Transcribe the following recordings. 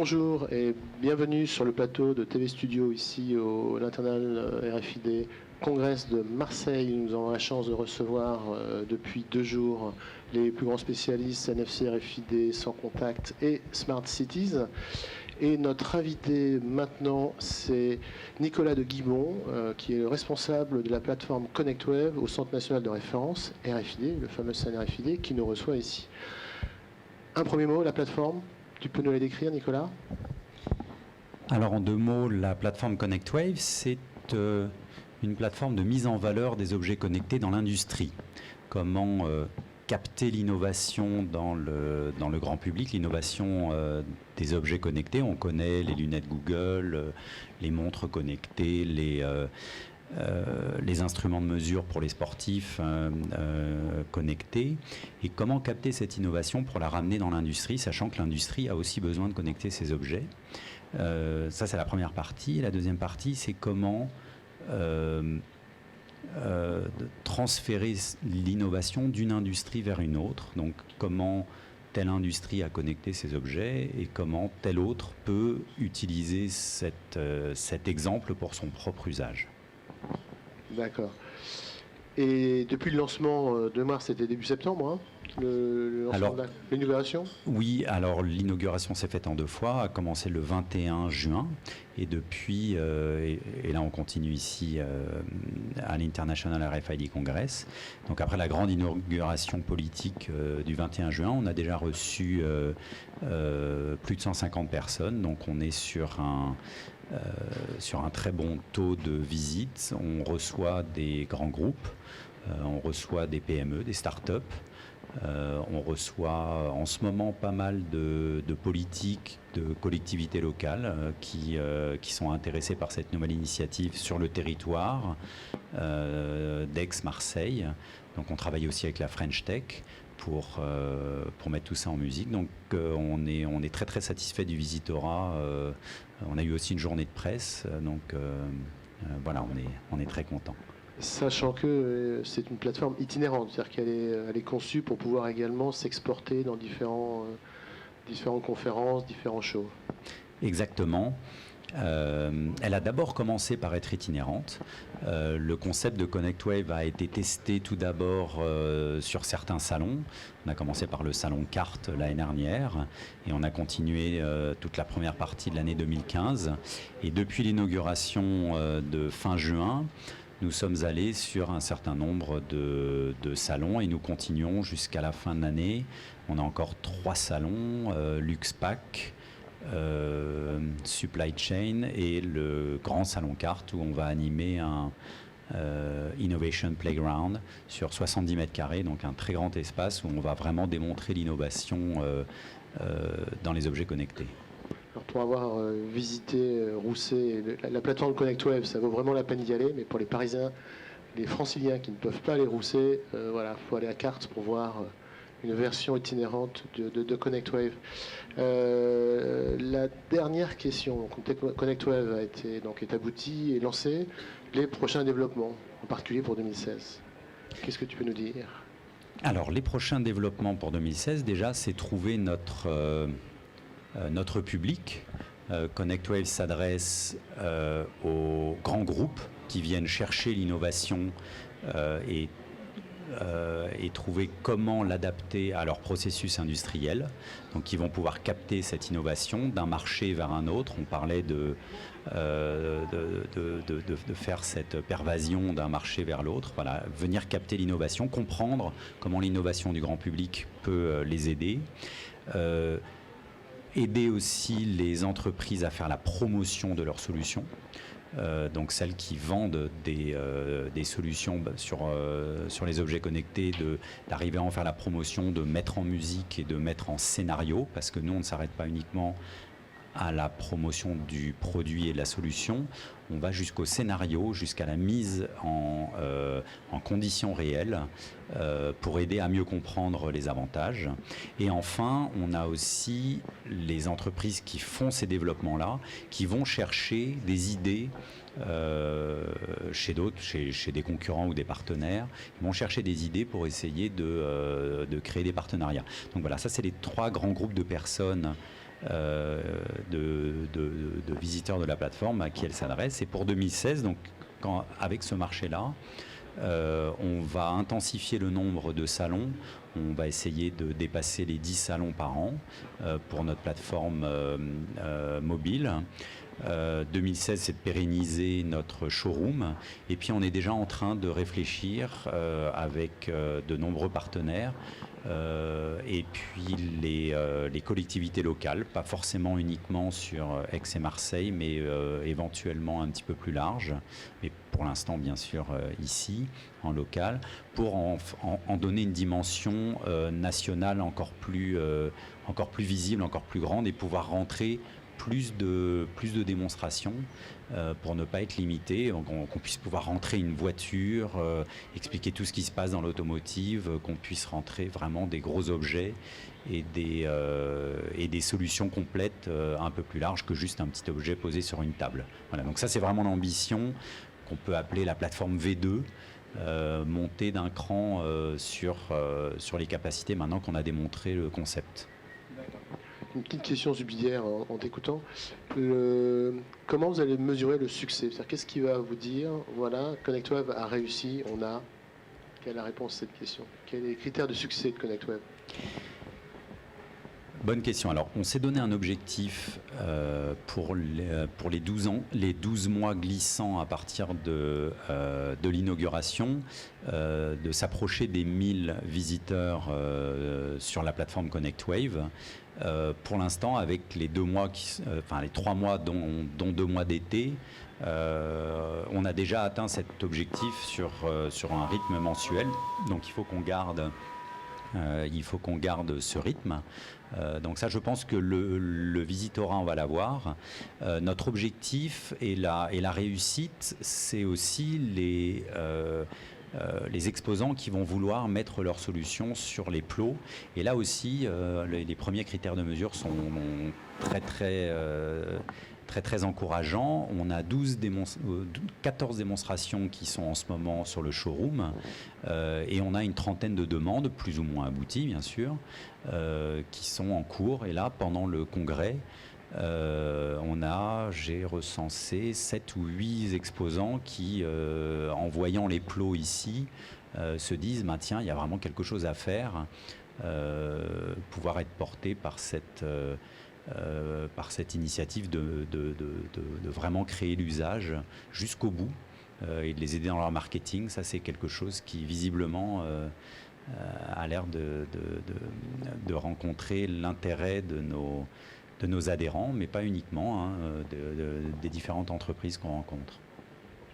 Bonjour et bienvenue sur le plateau de TV Studio ici au l'Internal RFID Congress de Marseille. Nous avons la chance de recevoir depuis 2 jours les plus grands spécialistes NFC, RFID, sans contact et Smart Cities. Et notre invité maintenant, c'est Nicolas de Guimont, qui est le responsable de la plateforme ConnectWave au Centre national de référence RFID, le fameux CERN RFID, qui nous reçoit ici. Un premier mot, la plateforme, tu peux nous la décrire, Nicolas ? Alors en 2 mots, la plateforme ConnectWave, c'est une plateforme de mise en valeur des objets connectés dans l'industrie. Comment capter l'innovation dans le grand public, l'innovation des objets connectés. On connaît les lunettes Google, les montres connectées, les instruments de mesure pour les sportifs connectés, et comment capter cette innovation pour la ramener dans l'industrie, sachant que l'industrie a aussi besoin de connecter ces objets. Ça, c'est la première partie. La deuxième partie, c'est comment transférer l'innovation d'une industrie vers une autre. Donc, comment telle industrie a connecté ces objets et comment telle autre peut utiliser cet exemple pour son propre usage. D'accord. Et depuis le lancement de mars, c'était début septembre, hein, le lancement de l'inauguration ? Oui, alors l'inauguration s'est faite en 2 fois, a commencé le 21 juin, et depuis, et là on continue ici à l'International RFID Congress. Donc après la grande inauguration politique du 21 juin, on a déjà reçu plus de 150 personnes, donc on est sur un très bon taux de visite. On reçoit des grands groupes, on reçoit des PME, des start-up, on reçoit en ce moment pas mal de politiques, de collectivités locales qui sont intéressées par cette nouvelle initiative sur le territoire d'Aix-Marseille. Donc on travaille aussi avec la French Tech pour mettre tout ça en musique. Donc on est très très satisfait du visitorat. On a eu aussi une journée de presse, donc voilà, on est très content. Sachant que c'est une plateforme itinérante, c'est-à-dire qu'elle est conçue pour pouvoir également s'exporter dans différentes conférences, différents shows. Exactement. Elle a d'abord commencé par être itinérante. Le concept de ConnectWave a été testé tout d'abord sur certains salons. On a commencé par le salon CART l'année dernière et on a continué toute la première partie de l'année 2015. Et depuis l'inauguration de fin juin, nous sommes allés sur un certain nombre de salons et nous continuons jusqu'à la fin de l'année. On a encore 3 salons, LuxPack, Supply Chain et le grand salon carte où on va animer un Innovation Playground sur 70 mètres carrés, donc un très grand espace où on va vraiment démontrer l'innovation dans les objets connectés. Alors pour avoir visité Rousset, la plateforme ConnectWave, ça vaut vraiment la peine d'y aller, mais pour les Parisiens, les Franciliens qui ne peuvent pas aller Rousset, voilà, faut aller à Carte pour voir une version itinérante de ConnectWave. La dernière question, donc, ConnectWave est abouti et lancé. Les prochains développements, en particulier pour 2016. Qu'est-ce que tu peux nous dire ? Alors, les prochains développements pour 2016, déjà, c'est trouver notre public. ConnectWave s'adresse aux grands groupes qui viennent chercher l'innovation et trouver comment l'adapter à leur processus industriel. Donc, ils vont pouvoir capter cette innovation d'un marché vers un autre. On parlait de faire cette pervasion d'un marché vers l'autre. Voilà, venir capter l'innovation, comprendre comment l'innovation du grand public peut les aider. Aider aussi les entreprises à faire la promotion de leurs solutions. Donc celles qui vendent des solutions sur les objets connectés, d'arriver à en faire la promotion, de mettre en musique et de mettre en scénario, parce que nous, on ne s'arrête pas uniquement à la promotion du produit et de la solution, on va jusqu'au scénario, jusqu'à la mise en conditions réelles pour aider à mieux comprendre les avantages. Et enfin, on a aussi les entreprises qui font ces développements-là, qui vont chercher des idées chez d'autres, chez des concurrents ou des partenaires. Ils vont chercher des idées pour essayer de créer des partenariats. Donc voilà, ça c'est les 3 grands groupes de personnes de visiteurs de la plateforme à qui elle s'adresse. Et pour 2016, donc, avec ce marché-là, on va intensifier le nombre de salons. On va essayer de dépasser les 10 salons par an pour notre plateforme mobile. 2016, c'est de pérenniser notre showroom. Et puis, on est déjà en train de réfléchir avec de nombreux partenaires et puis les collectivités locales, pas forcément uniquement sur Aix et Marseille, mais éventuellement un petit peu plus large. Mais pour l'instant, bien sûr, ici, en local, pour en donner une dimension nationale encore plus visible, encore plus grande et pouvoir rentrer plus de démonstrations pour ne pas être limité, qu'on puisse pouvoir rentrer une voiture, expliquer tout ce qui se passe dans l'automotive, qu'on puisse rentrer vraiment des gros objets et des solutions complètes un peu plus larges que juste un petit objet posé sur une table. Voilà, donc ça c'est vraiment l'ambition qu'on peut appeler la plateforme V2, montée d'un cran sur les capacités maintenant qu'on a démontré le concept. Une petite question subsidiaire en t'écoutant. Comment vous allez mesurer le succès? C'est-à-dire, qu'est-ce qui va vous dire, voilà, ConnectWeb a réussi, quelle est la réponse à cette question? Quels sont les critères de succès de ConnectWeb? Bonne question. Alors, on s'est donné un objectif pour les 12 ans, les 12 mois glissants à partir de l'inauguration, de s'approcher des 1000 visiteurs sur la plateforme ConnectWave. Pour l'instant, avec les 2 mois, les 3 mois dont 2 mois d'été, on a déjà atteint cet objectif sur un rythme mensuel. Donc, il faut qu'on garde ce rythme. Donc ça, je pense que le visitorat, on va l'avoir. Notre objectif et la réussite, c'est aussi les exposants qui vont vouloir mettre leurs solutions sur les plots. Et là aussi, les premiers critères de mesure sont très encourageants. On a 14 démonstrations qui sont en ce moment sur le showroom et on a une trentaine de demandes, plus ou moins abouties bien sûr, qui sont en cours. Et là, pendant le congrès, j'ai recensé 7 ou 8 exposants qui, en voyant les plots ici, se disent tiens, il y a vraiment quelque chose à faire, pouvoir être porté par cette initiative de vraiment créer l'usage jusqu'au bout et de les aider dans leur marketing. Ça, c'est quelque chose qui visiblement a l'air de rencontrer l'intérêt de nos adhérents, mais pas uniquement, des différentes entreprises qu'on rencontre.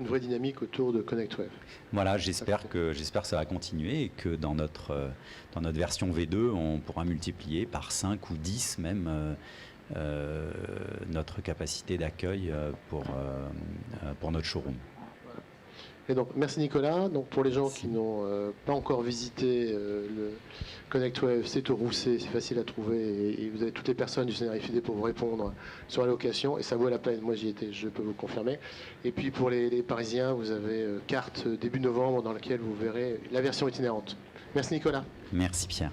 Une vraie dynamique autour de ConnectWave. Voilà, j'espère que ça va continuer et que dans notre version V2, on pourra multiplier par 5 ou 10 même notre capacité d'accueil pour notre showroom. Et donc, merci Nicolas. Donc, pour les gens qui n'ont pas encore visité le ConnectWave, c'est au Rousset, c'est facile à trouver et vous avez toutes les personnes du CNRFID pour vous répondre sur la location et ça vaut la peine. Moi, j'y étais, je peux vous le confirmer. Et puis, pour les Parisiens, vous avez carte début novembre dans laquelle vous verrez la version itinérante. Merci Nicolas. Merci Pierre.